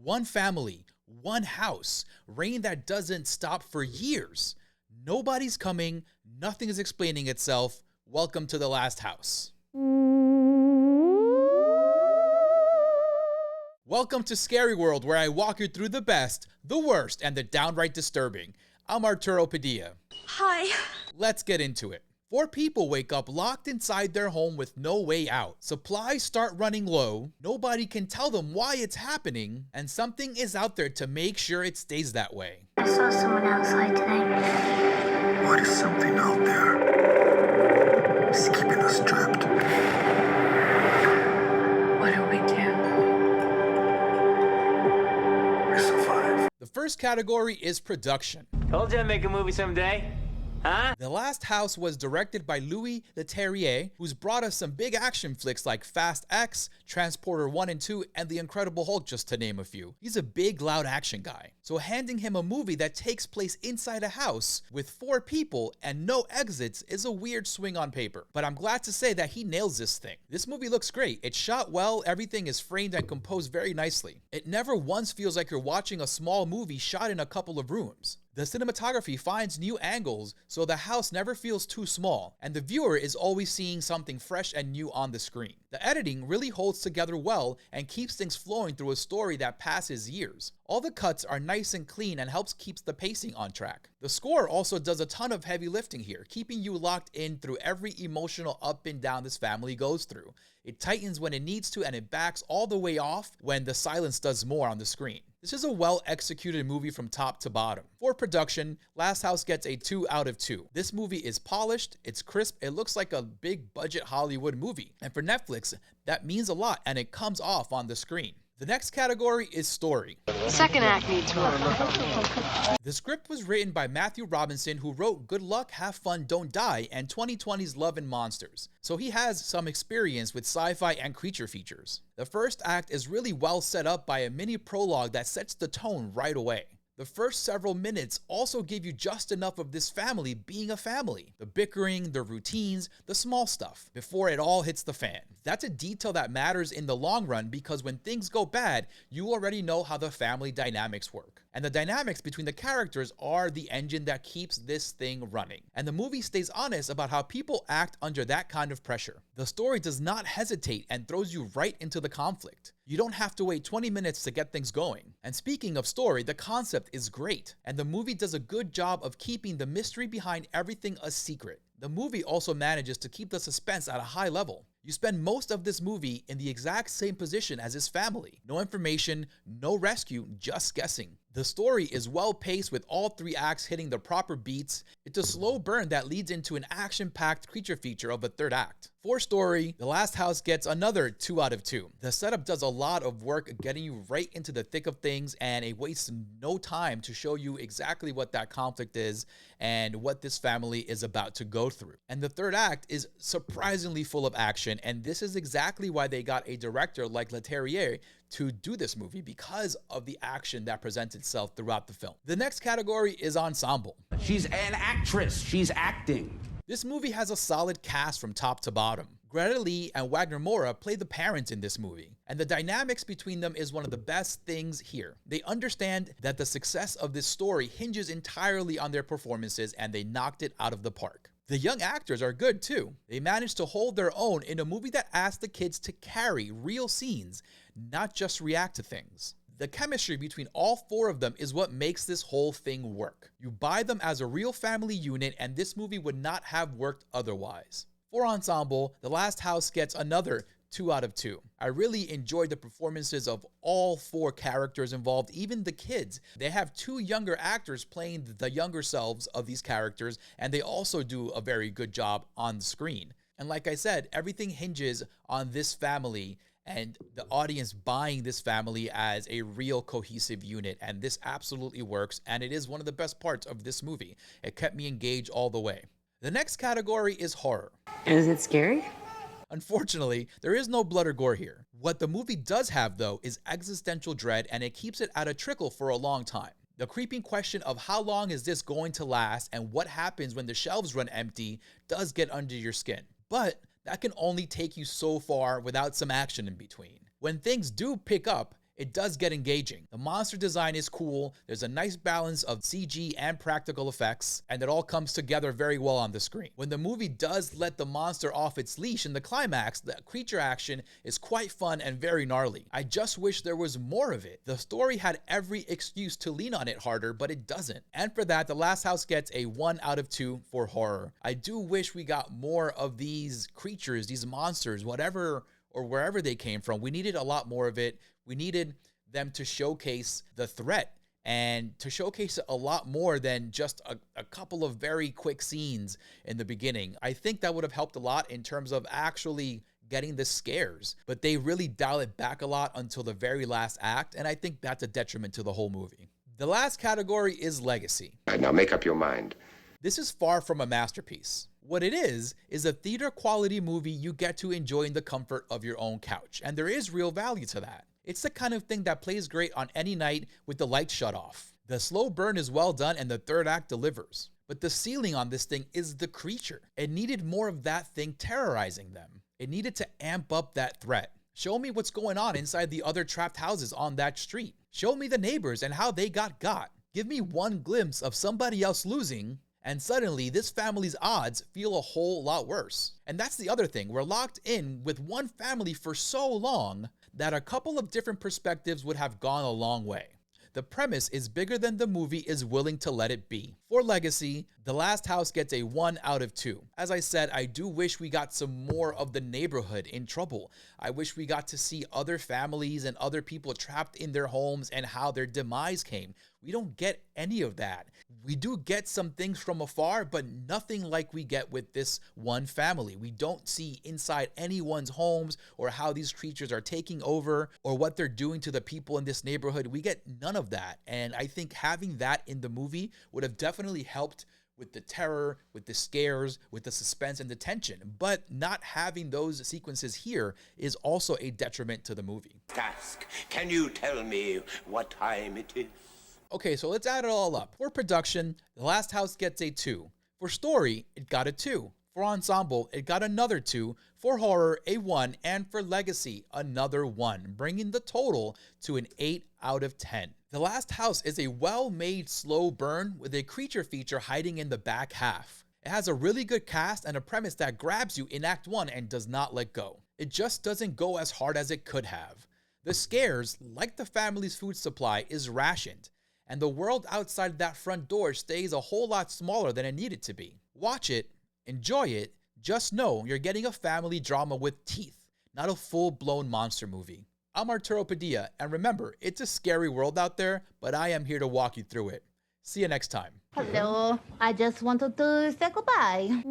One family, one house, rain that doesn't stop for years. Nobody's coming, nothing is explaining itself. Welcome to the last house. Welcome to Scary World, where I walk you through the best, the worst, and the downright disturbing. I'm Arturo Padilla. Hi. Let's get into it. 4 people wake up locked inside their home with no way out. Supplies start running low, nobody can tell them why it's happening, and something is out there to make sure it stays that way. I saw someone outside today. What is something out there? It's keeping us trapped. What do we do? We survive. The first category is production. Told you I'd make a movie someday. Huh? The Last House was directed by Louis Leterrier, who's brought us some big action flicks like Fast X, Transporter 1 and 2, and The Incredible Hulk, just to name a few. He's a big, loud action guy. So handing him a movie that takes place inside a house with 4 people and no exits is a weird swing on paper. But I'm glad to say that he nails this thing. This movie looks great. It's shot well, everything is framed and composed very nicely. It never once feels like you're watching a small movie shot in a couple of rooms. The cinematography finds new angles, so the house never feels too small, and the viewer is always seeing something fresh and new on the screen. The editing really holds together well and keeps things flowing through a story that passes years. All the cuts are nice and clean and helps keeps the pacing on track. The score also does a ton of heavy lifting here, keeping you locked in through every emotional up and down this family goes through. It tightens when it needs to, and it backs all the way off when the silence does more on the screen. This is a well-executed movie from top to bottom. For production, Last House gets a 2 out of 2. This movie is polished, it's crisp, it looks like a big budget Hollywood movie. And for Netflix, that means a lot, and it comes off on the screen. The next category is story. Second act needs work. The script was written by Matthew Robinson, who wrote Good Luck, Have Fun, Don't Die and 2020's Love and Monsters. So he has some experience with sci-fi and creature features. The first act is really well set up by a mini prologue that sets the tone right away. The first several minutes also give you just enough of this family being a family. The bickering, the routines, the small stuff, before it all hits the fan. That's a detail that matters in the long run because when things go bad, you already know how the family dynamics work. And the dynamics between the characters are the engine that keeps this thing running. And the movie stays honest about how people act under that kind of pressure. The story does not hesitate and throws you right into the conflict. You don't have to wait 20 minutes to get things going. And speaking of story, the concept is great, and the movie does a good job of keeping the mystery behind everything a secret. The movie also manages to keep the suspense at a high level. You spend most of this movie in the exact same position as his family. No information, no rescue, just guessing. The story is well paced with all 3 acts hitting the proper beats. It's a slow burn that leads into an action-packed creature feature of a 3rd act. For story, The Last House gets another 2 out of 2. The setup does a lot of work getting you right into the thick of things, and it wastes no time to show you exactly what that conflict is and what this family is about to go through. And the 3rd act is surprisingly full of action, and this is exactly why they got a director like Leterrier to do this movie, because of the action that presents itself throughout the film. The next category is ensemble. She's an actress. She's acting. This movie has a solid cast from top to bottom. Greta Lee and Wagner Moura play the parents in this movie, and the dynamics between them is one of the best things here. They understand that the success of this story hinges entirely on their performances, and they knocked it out of the park. The young actors are good too. They managed to hold their own in a movie that asks the kids to carry real scenes, not just react to things. The chemistry between all 4 of them is what makes this whole thing work. You buy them as a real family unit, and this movie would not have worked otherwise. For ensemble, The Last House gets another 2 out of 2. I really enjoyed the performances of all 4 characters involved, even the kids. They have 2 younger actors playing the younger selves of these characters, and they also do a very good job on the screen. And like I said, everything hinges on this family and the audience buying this family as a real cohesive unit, and this absolutely works, and it is one of the best parts of this movie. It kept me engaged all the way. The next category is horror. Is it scary? Unfortunately, there is no blood or gore here. What the movie does have, though, is existential dread, and it keeps it at a trickle for a long time. The creeping question of how long is this going to last and what happens when the shelves run empty does get under your skin. But that can only take you so far without some action in between. When things do pick up, it does get engaging. The monster design is cool, there's a nice balance of CG and practical effects, and it all comes together very well on the screen. When the movie does let the monster off its leash in the climax, the creature action is quite fun and very gnarly. I just wish there was more of it. The story had every excuse to lean on it harder, but it doesn't. And for that, The Last House gets a 1 out of 2 for horror. I do wish we got more of these creatures, these monsters, whatever or wherever they came from. We needed a lot more of it. We needed them to showcase the threat and to showcase it a lot more than just a couple of very quick scenes in the beginning. I think that would have helped a lot in terms of actually getting the scares, but they really dial it back a lot until the very last act, and I think that's a detriment to the whole movie. The last category is legacy. All right, now make up your mind. This is far from a masterpiece. What it is a theater quality movie you get to enjoy in the comfort of your own couch, and there is real value to that. It's the kind of thing that plays great on any night with the lights shut off. The slow burn is well done and the third act delivers. But the ceiling on this thing is the creature. It needed more of that thing terrorizing them. It needed to amp up that threat. Show me what's going on inside the other trapped houses on that street. Show me the neighbors and how they got. Give me one glimpse of somebody else losing, and suddenly this family's odds feel a whole lot worse. And that's the other thing. We're locked in with one family for so long that a couple of different perspectives would have gone a long way. The premise is bigger than the movie is willing to let it be. For legacy, The Last House gets a 1 out of 2. As I said, I do wish we got some more of the neighborhood in trouble. I wish we got to see other families and other people trapped in their homes and how their demise came. We don't get any of that. We do get some things from afar, but nothing like we get with this one family. We don't see inside anyone's homes or how these creatures are taking over or what they're doing to the people in this neighborhood. We get none of that. And I think having that in the movie would have definitely helped with the terror, with the scares, with the suspense and the tension. But not having those sequences here is also a detriment to the movie. Task, can you tell me what time it is? Okay, so let's add it all up. For production, The Last House gets a 2. For story, it got a 2. For ensemble, it got another 2. For horror, a 1. And for legacy, another 1, bringing the total to an 8 out of 10. The Last House is a well-made slow burn with a creature feature hiding in the back half. It has a really good cast and a premise that grabs you in Act 1 and does not let go. It just doesn't go as hard as it could have. The scares, like the family's food supply, is rationed, and the world outside that front door stays a whole lot smaller than it needed to be. Watch it, enjoy it, just know you're getting a family drama with teeth, not a full-blown monster movie. I'm Arturo Padilla, and remember, it's a scary world out there, but I am here to walk you through it. See you next time. Hello, I just wanted to say goodbye.